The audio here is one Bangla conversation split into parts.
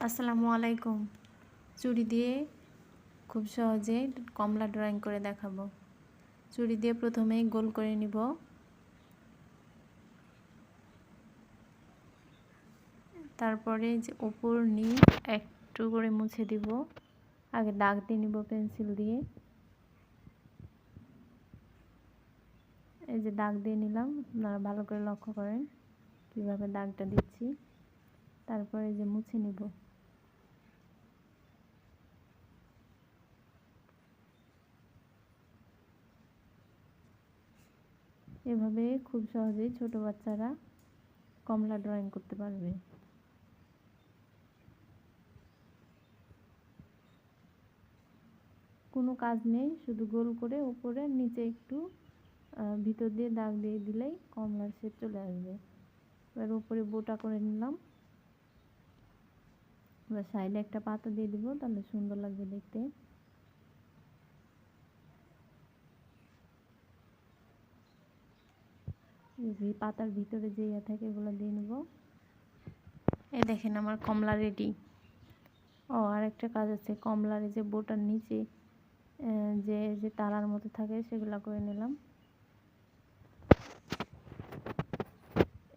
আসসালামু আলাইকুম। চুড়ি দিয়ে খুব সহজে কমলা ড্রয়িং করে দেখাবো। চুড়ি দিয়ে প্রথমেই গোল করে নিব। তারপরে যে উপর নিচ একটু করে মুছে দিব। আগে দাগ দিয়ে নিব পেন্সিল দিয়ে। এই যে দাগ দিয়ে নিলাম, আপনারা ভালো করে লক্ষ্য করেন কিভাবে দাগটা দিচ্ছি। তারপরে যে মুছে নিব। এভাবে খুব সহজেই ছোট বাচ্চারা কমলা ড্রয়িং করতে পারবে। কোনো কাজ নেই, শুধু গোল করে উপরে নিচে একটু ভিতর দিয়ে দাগ দিয়ে দিলেই কমলার শেপ চলে আসবে। এবার উপরে বোটা করে নিলাম। এবার সাইডে একটা পাতা দিয়ে দিব, তাহলে সুন্দর লাগবে দেখতে। এই পাতার ভিতরে যে ইয়ে থাকে এগুলো দিয়ে নেব। এই দেখেন আমার কমলা রেডি। আর একটা কাজ আছে, কমলার যে বোটার নিচে যে যে তারার মতো থাকে সেগুলো করে নিলাম।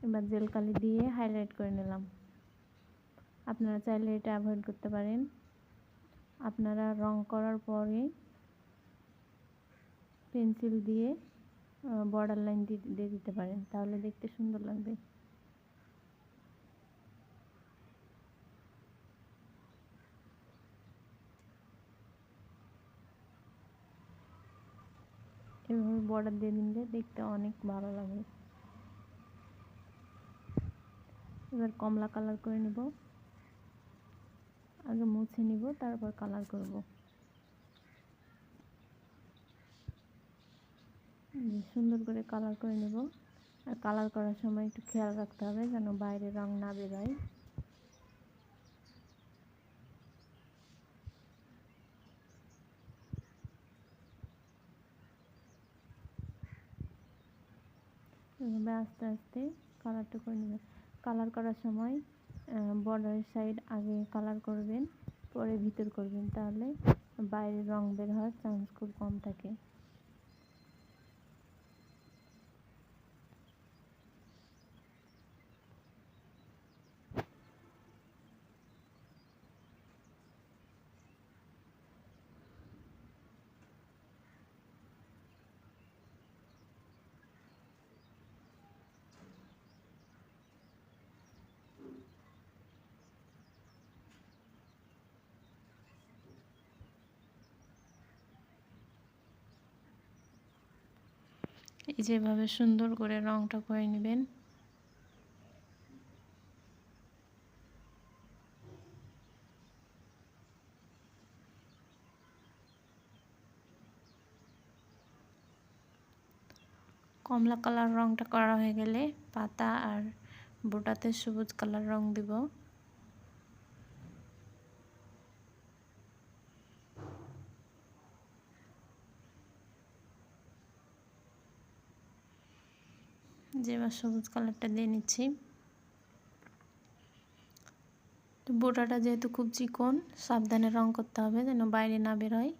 এবার জেল কালি দিয়ে হাইলাইট করে নিলাম। আপনারা চাইলে এটা অ্যাভয়েড করতে পারেন। আপনারা রং করার পরে পেন্সিল দিয়ে বর্ডার লাইন দিয়ে দিতে পারেন, তাহলে দেখতে সুন্দর লাগবে। এভাবে বর্ডার দিয়ে দিলে দেখতে অনেক ভালো লাগে। এবার কমলা কালার করে নেব। আগে মুছে নিব, তারপর কালার করব। সুন্দর করে কালার করে নেব। আর কালার করার সময় একটু খেয়াল রাখতে হবে যেন বাইরে রং না বেরোয়। এভাবে আস্তে আস্তে কালারটা করে নেবেন। কালার করার সময় বর্ডারের সাইড আগে কালার করবেন, পরে ভিতর করবেন, তাহলে বাইরে রং বের হওয়ার চান্স খুব কম থাকে। এই যেভাবে সুন্দর করে রংটা করে নেবেন। কমলা কালার রংটা করা হয়ে গেলে পাতা আর বোটাতে সবুজ কালার রং দিব। যেবার সবুজ কালারটা দিয়ে নিচ্ছি। তো বোটাটা যেহেতু খুব চিকন, সাবধানে রং করতে হবে যেন বাইরে না বের হয়।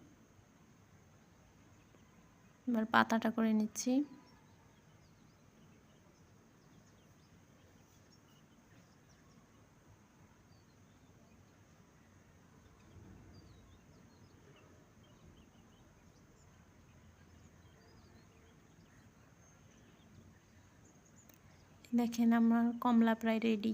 এবার পাতাটা করে নিচ্ছি। দেখেন আমার কমলা প্রায় রেডি।